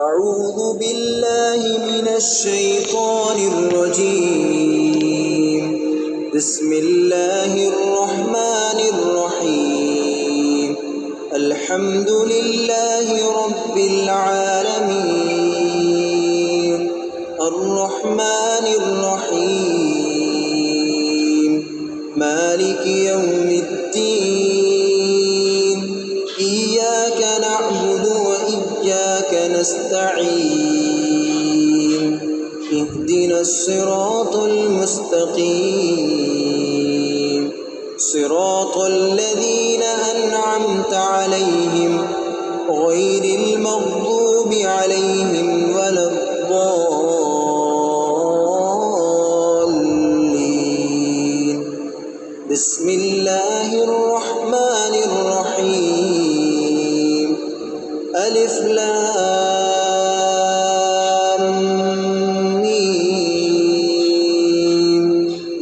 أعوذ بالله من الشيطان الرجيم. بسم الله الرحمن الرحيم. الحمد لله رب العالمين الرحمن الرحيم مالك يوم الدين إياك نعبد وإياك نستعين اهدنا الصراط المستقيم صراط الذين أنعمت عليهم غير المغضوب عليهم ولا الضالين. بسم الله الرحمن الرحيم. ألف لام ميم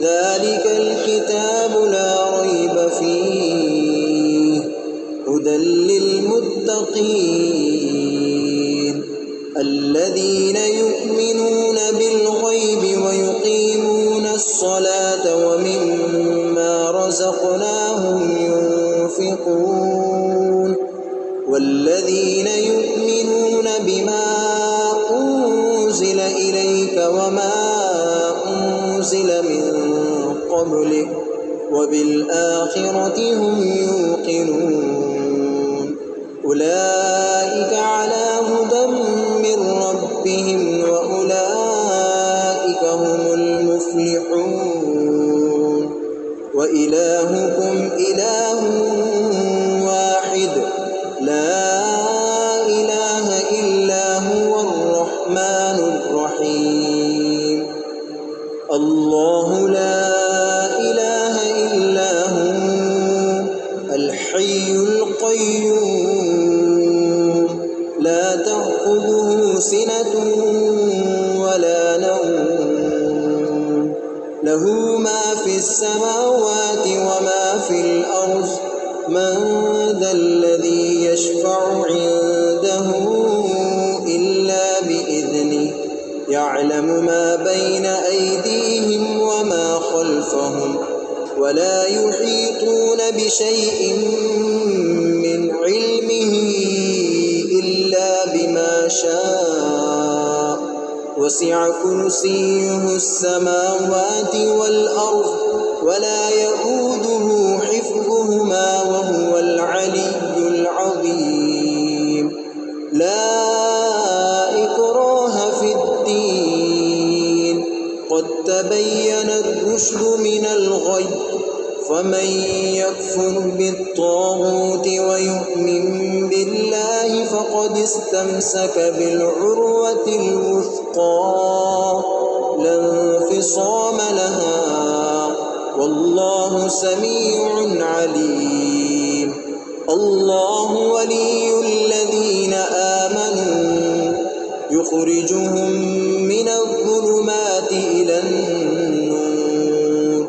ذلك الكتاب لا ريب فيه هدى للمتقين الذين يؤمنون بالغيب ويقيمون الصلاة ومما رزقناهم ينفقون والذين يؤمنون بما أنزل إليك وما أنزل من قبلك وبالآخرة هم يوقنون أولئك على هدى من ربهم وأولئك هم المفلحون. وإلهكم إله واحد لا إله إلا هو الرحمن الرحيم. الله لا إله إلا هو الحي القيوم لا تأخذه سنة ولا نوم له ما في السماوات وما في الأرض من ذا الذي يشفع عنده إلا بإذنه يعلم ما بين أيديهم وما خلفهم ولا يحيطون بشيء من علمه إلا بما شاء وسع كرسيه السماوات والأرض ولا يئوده حفظهما وهو العلي العظيم. لا إكراه في الدين قد تبين الرشد من الغي فمن يكفر بالطاغوت ويؤمن بالله فقد استمسك بالعروة الوثقى لا انفصام لها والله سميع عليم. الله ولي الذين آمنوا يخرجهم من الظلمات إلى النور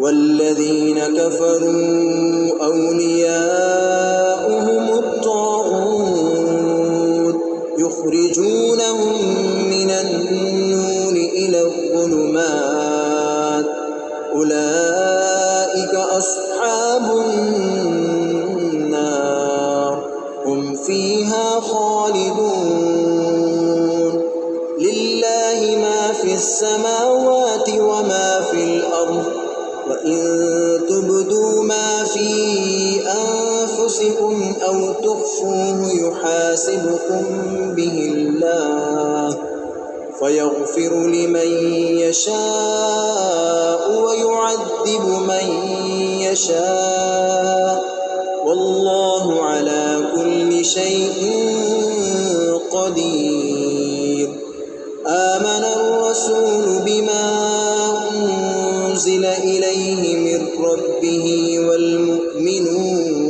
والذين كفروا أولياؤهم الطاغوت يخرجونهم من النور إلى الظلمات أولئك أصحاب النار هم فيها خالدون. لله ما في السماوات وما في الأرض وإن تبدوا ما في أنفسكم أو تخفوه يحاسبكم به الله فيغفر لمن يشاء ويعذب من يشاء والله على كل شيء قدير. آمن الرسول بما أنزل إليه من ربه والمؤمنون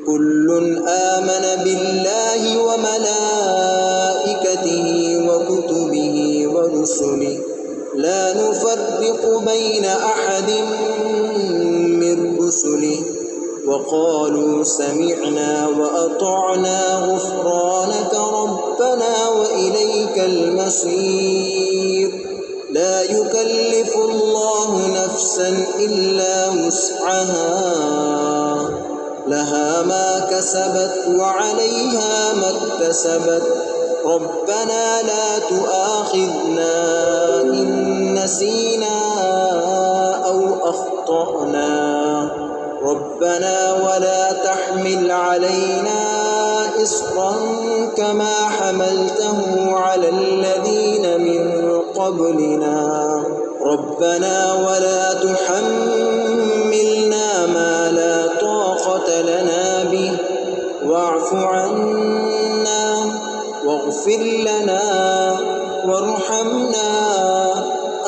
كل آمن بالله وملائكته وكتبه ورسله لا نفرق بين أحد من رسله وقالوا سمعنا وأطعنا غفرانك ربنا وإليك المصير لا يكلف الله نفسا إلا وسعها لها ما كسبت وعليها ما اكتسبت ربنا لا تؤاخذنا إن نسينا أو أخطأنا ربنا ولا تحمل علينا إصرا كما حملته على الذين من قبلنا ربنا ولا تحملنا ما لا طاقة لنا به واعف عنا واغفر لنا وارحمنا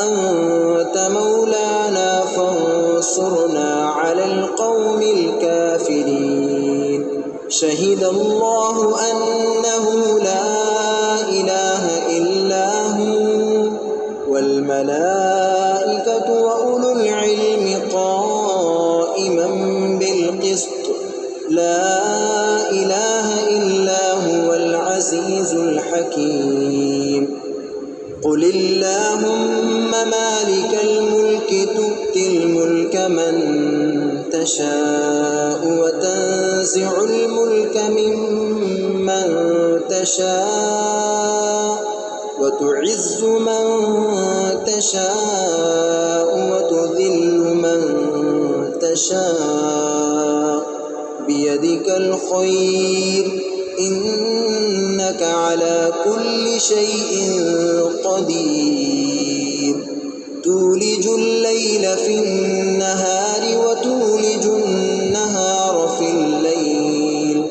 أنت مولانا فانصرنا على القوم الكافرين شهد الله أنه لا إله إلا هو والملائكة وأولو العلم قائما بالقسط لا إله إلا هو العزيز الحكيم قل اللهم مالك الملك تؤتي الملك من تشاء وتنزع الملك ممن تشاء وتعز من تشاء وتذل من تشاء بيدك الخير إنك على كل شيء قدير تولج الليل في النهار وتولج النهار في الليل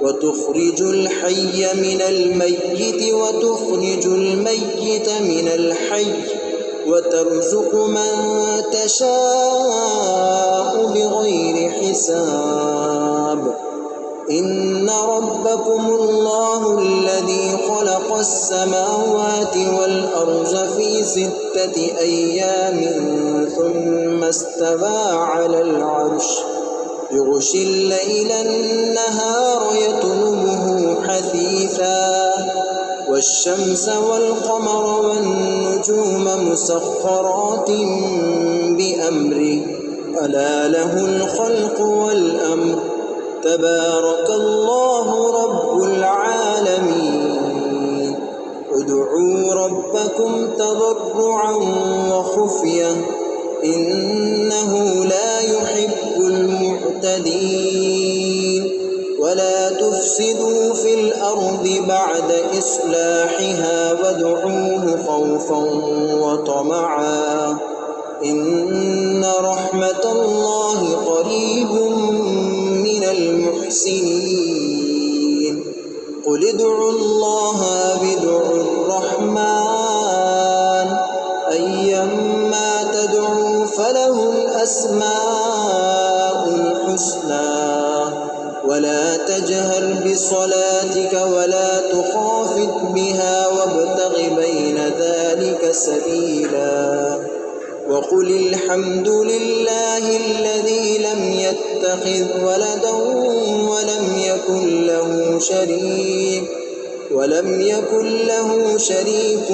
وتخرج الحي من الميت وتخرج الميت من الحي وترزق من تشاء بغير حساب إن ربكم الله الذي خلق السماوات والأرض في 6 أيام ثم استوى على العرش يغشي الليل النهار يطلبه حثيثا والشمس والقمر والنجوم مسخرات بأمره ألا له الخلق والأمر تبارك الله رب العالمين ادعوا ربكم تضرعا وخفية إنه لا يحب المعتدين ولا تفسدوا في الأرض بعد إصلاحها وادعوه خوفا وطمعا إن رحمة الله قريب من المحسنين قل ادعوا الله بدعوا الرحمن أيما تدعوا فله الأسماء الحسنى ولا تجهر بصلاتك ولا تخافت بها وابتغ بين ذلك سبيلا وقل الحمد لله الذي لم يتخذ ولدا ولم يكن له شريك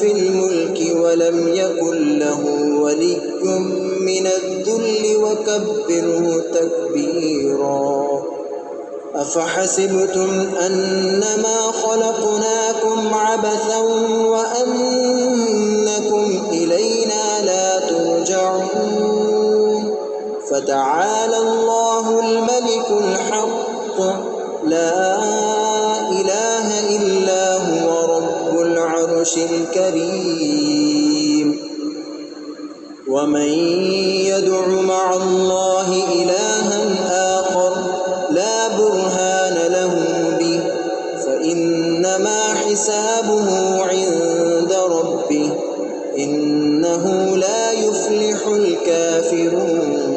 في الملك ولم يكن له ولي من الذل وكبره تكبيرا أفحسبتم أنما خلقناكم عبثا وأنكم إلينا لا ترجعون فتعالى الله الملك الحق لا إله إلا هو رب العرش الكريم ومن يدع مع الله إلها آخر لا برهان له به فإنما حسابه عند ربه إنه لا يفلح الكافرون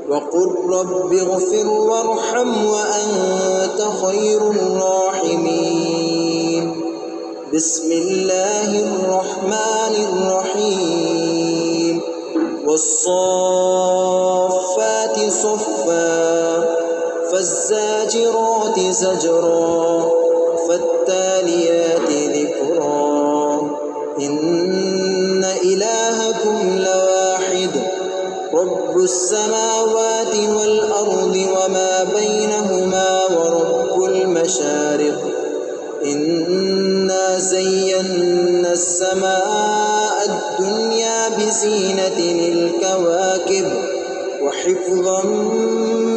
وقل رب اغفر وارحم وأنت خير الراحمين بسم الله الرحمن الرحيم والصافات صفا فالزاجرات زجرا فالتاليات السماوات والأرض وما بينهما ورب المشارق إنا زينا السماء الدنيا بزينة الكواكب وحفظا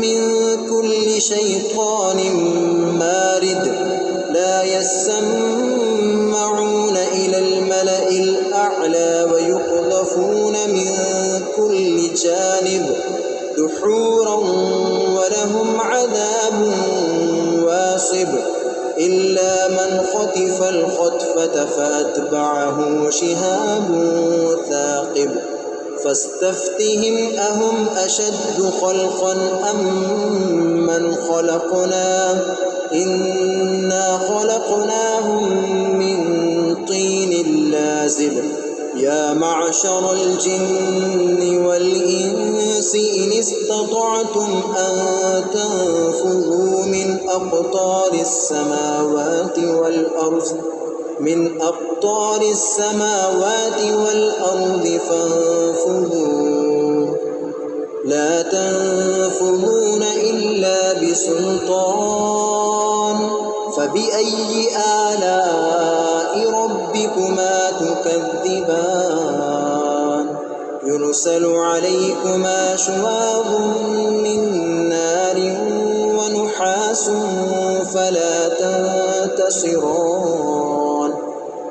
من كل شيطان مارد لا يسمعون إلى الملأ الأعلى ويقذفون من كل جانب دحورا ولهم عذاب واصب إلا من خطف الخطفة فأتبعه شهاب ثاقب فاستفتهم أهم أشد خلقا أم من خلقنا إنا خلقناهم من طين لازب يا معشر الجن والإنس إن استطعتم أن تنفذوا من أقطار السماوات والأرض فانفذوا لا تنفذون إلا بسلطان فبأي آلاء ربكما تكذبان يرسل عليكما شواظ من نار ونحاس فلا تنتصران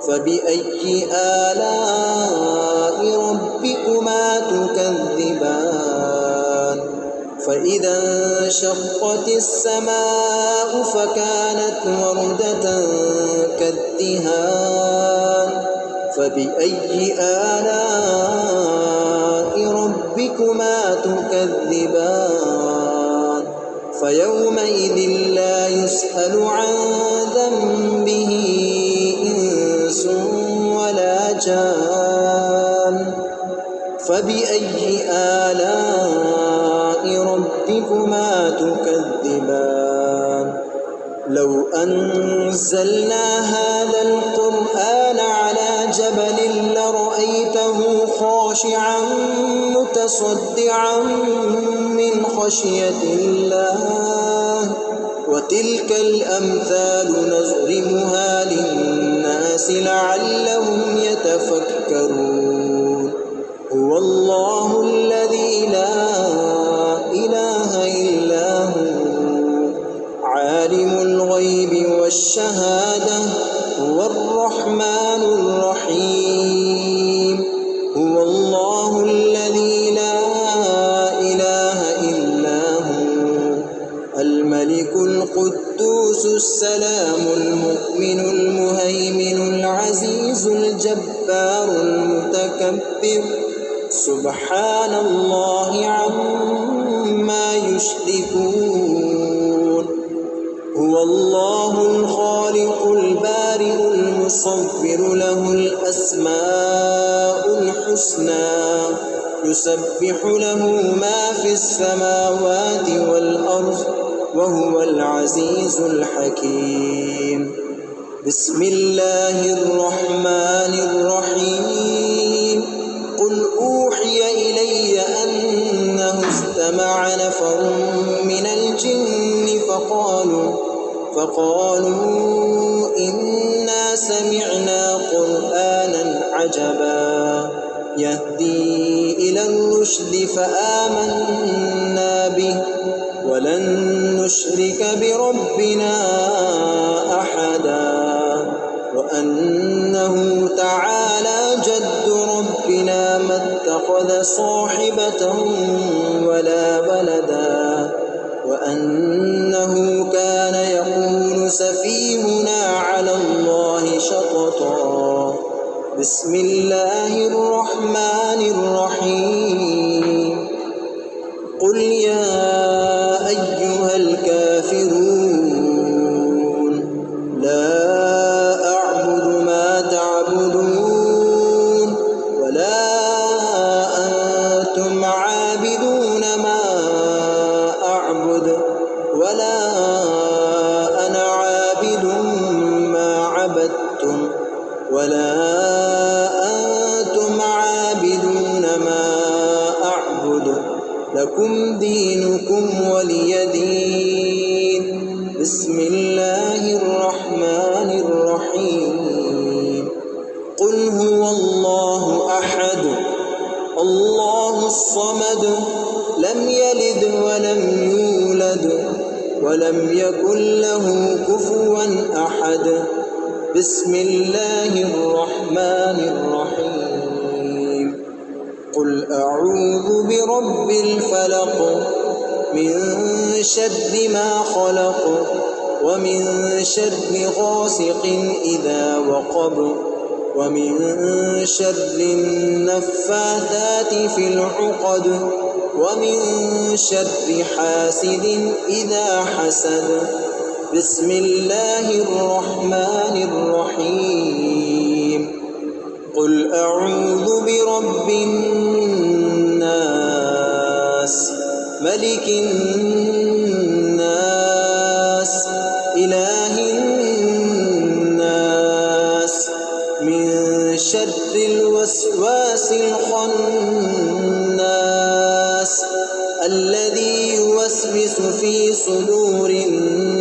فبأي آلاء ربكما تكذبان فإذا انشقت السماء فكانت وردة كالدهان فبأي آلاء ربكما تكذبان فيومئذ لا يسأل عن ذنبه إنس ولا جان فبأي آلاء ربكما تكذبان لو أنزلنا هذا القرآن على جبل لرأيته خاشعا متصدعا من خشية الله وتلك الأمثال نضربها للناس لعلهم يتفكرون هو الله الذي لا إله إلا هو عالم الغيب والشهادة هو الرحمن الرحيم هو الله الذي لا إله إلا هو الملك القدوس السلام المؤمن المهيمن العزيز الجبار المتكبر سبحان الله عما يشركون هو الله الخالق البارئ المصور له الأسماء الحسنى يسبح له ما في السماوات والأرض وهو العزيز الحكيم بسم الله الرحمن الرحيم قل أوحي إلي أنه استمع نفر من الجن فقالوا إنا سمعنا قرآنا عجبا يهدي إلى الرشد فآمنا به ولن نشرك بربنا أحدا وأنه تعالى جد ربنا ما اتخذ صاحبة ولا ولدا وأنه كان يقول سفيهنا على الله شططا بسم الله الرحمن الرحيم قل يا أيها الكافرون لا أعبد ما تعبدون ولا أنتم عابدون ما أعبد ولا أنا عابد ما عبدتم ولا أنتم عابدون ما أعبد لكم دينكم ولي دين. بسم الله الرحمن الرحيم. قل هو الله أحد الله الصمد لم يلد ولم يولد ولم يكن له كفوا أحد. بسم الله الرحمن الرحيم. قل أعوذ برب الفلق من شر ما خلق ومن شر غاسق إذا وقب ومن شر النفاثات في العقد ومن شر حاسد إذا حسد. بسم الله الرحمن الرحيم. قل أعوذ برب الناس ملك الناس إله الناس من شر الوسواس الخناس الذي يوسوس في صدور الناس